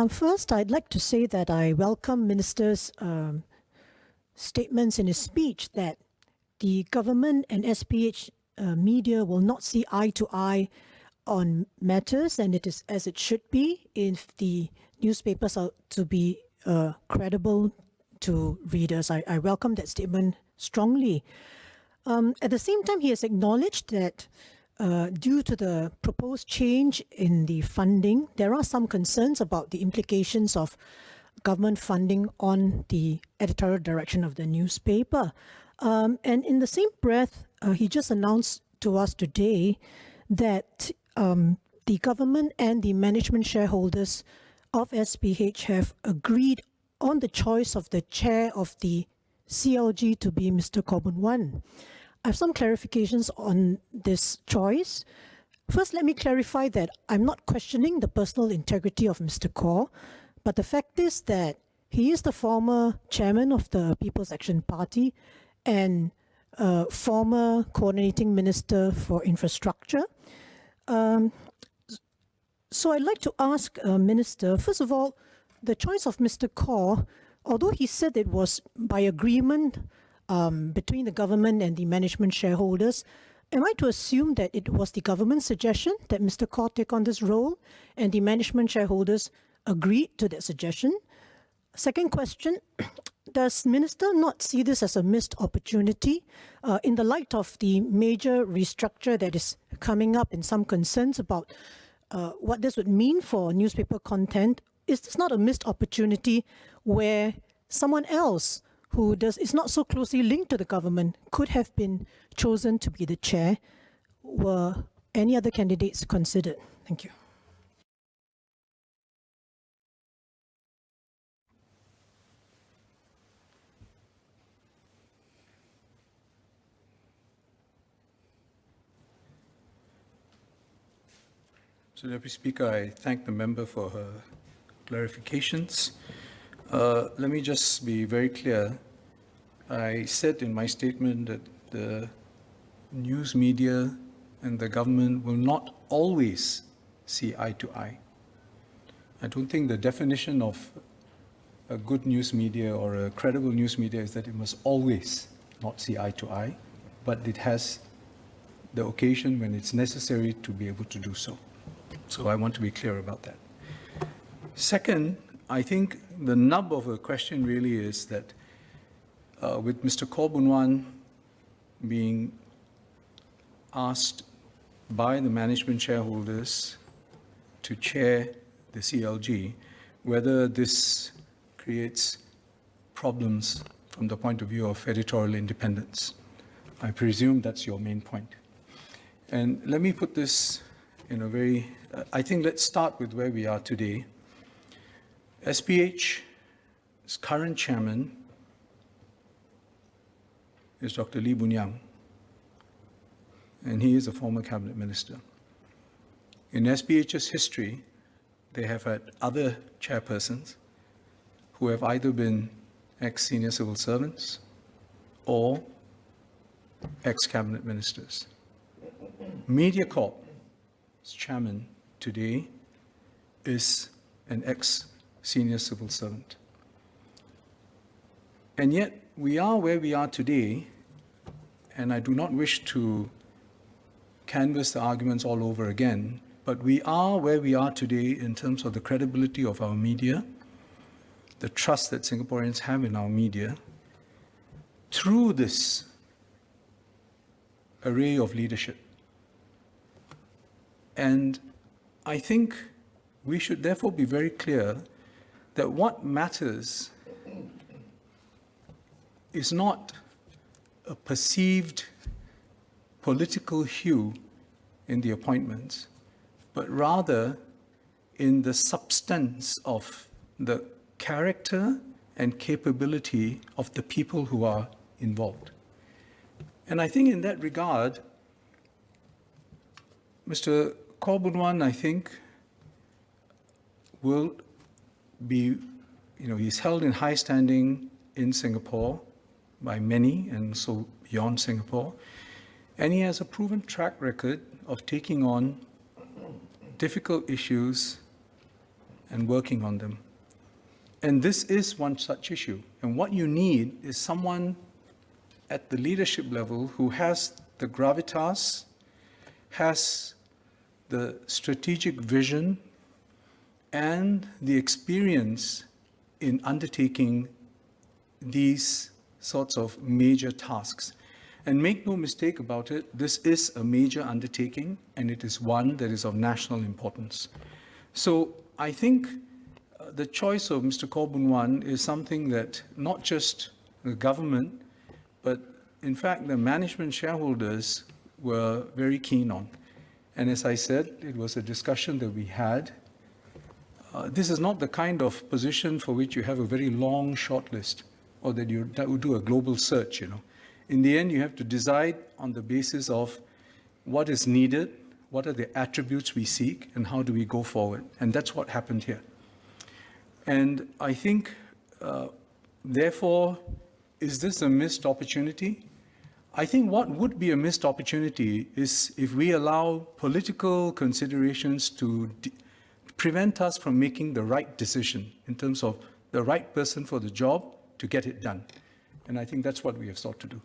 First, I'd like to say that I welcome Minister's statements in his speech that the government and SPH media will not see eye to eye on matters, and it is as it should be if the newspapers are to be credible to readers. I welcome that statement strongly. At the same time, he has acknowledged that due to the proposed change in the funding, there are some concerns about the implications of government funding on the editorial direction of the newspaper. And in the same breath, he just announced to us today that the government and the management shareholders of SPH have agreed on the choice of the chair of the CLG to be Mr. Khaw Boon Wan. I have some clarifications on this choice. First, let me clarify that I'm not questioning the personal integrity of Mr. Khaw, but the fact is that he is the former chairman of the People's Action Party and former coordinating minister for infrastructure. So I'd like to ask Minister, first of all, the choice of Mr. Khaw, although he said it was by agreement between the government and the management shareholders, am I to assume that it was the government's suggestion that Mr. Khaw take on this role and the management shareholders agreed to that suggestion? Second question, does Minister not see this as a missed opportunity in the light of the major restructure that is coming up and some concerns about what this would mean for newspaper content? Is this not a missed opportunity where someone else who is not so closely linked to the government could have been chosen to be the chair? Were any other candidates considered? Thank you. So, Deputy Speaker, I thank the member for her clarifications. Let me just be very clear. I said in my statement that the news media and the government will not always see eye to eye. I don't think the definition of a good news media or a credible news media is that it must always not see eye to eye, but it has the occasion when it's necessary to be able to do so. So I want to be clear about that. Second, I think the nub of the question really is that with Mr. Khaw Boon Wan being asked by the management shareholders to chair the CLG, whether this creates problems from the point of view of editorial independence. I presume that's your main point. And let me put this in a very, I think let's start with where we are today. SPH's current chairman is Dr. Lee Boon Yang, and he is a former cabinet minister. In SPH's history, they have had other chairpersons who have either been ex-senior civil servants or ex-cabinet ministers. MediaCorp's chairman today is an ex-senior civil servant. And yet, we are where we are today, and I do not wish to canvass the arguments all over again, but we are where we are today in terms of the credibility of our media, the trust that Singaporeans have in our media, through this array of leadership. And I think we should therefore be very clear that what matters is not a perceived political hue in the appointments, but rather in the substance of the character and capability of the people who are involved. And I think in that regard, Mr. Khaw Boon Wan, I think, will be, he's held in high standing in Singapore by many and so beyond Singapore. And he has a proven track record of taking on difficult issues and working on them. And this is one such issue. And what you need is someone at the leadership level who has the gravitas, has the strategic vision, and the experience in undertaking these sorts of major tasks. And make no mistake about it, this is a major undertaking, and it is one that is of national importance. So I think the choice of Mr. Khaw Boon Wan is something that not just the government, but in fact the management shareholders were very keen on. And as I said, it was a discussion that we had. This is not the kind of position for which you have a very long shortlist, or that you would do a global search, In the end, you have to decide on the basis of what is needed, what are the attributes we seek, and how do we go forward. And that's what happened here. And I think, therefore, is this a missed opportunity? I think what would be a missed opportunity is if we allow political considerations to prevent us from making the right decision in terms of the right person for the job to get it done. And I think that's what we have sought to do.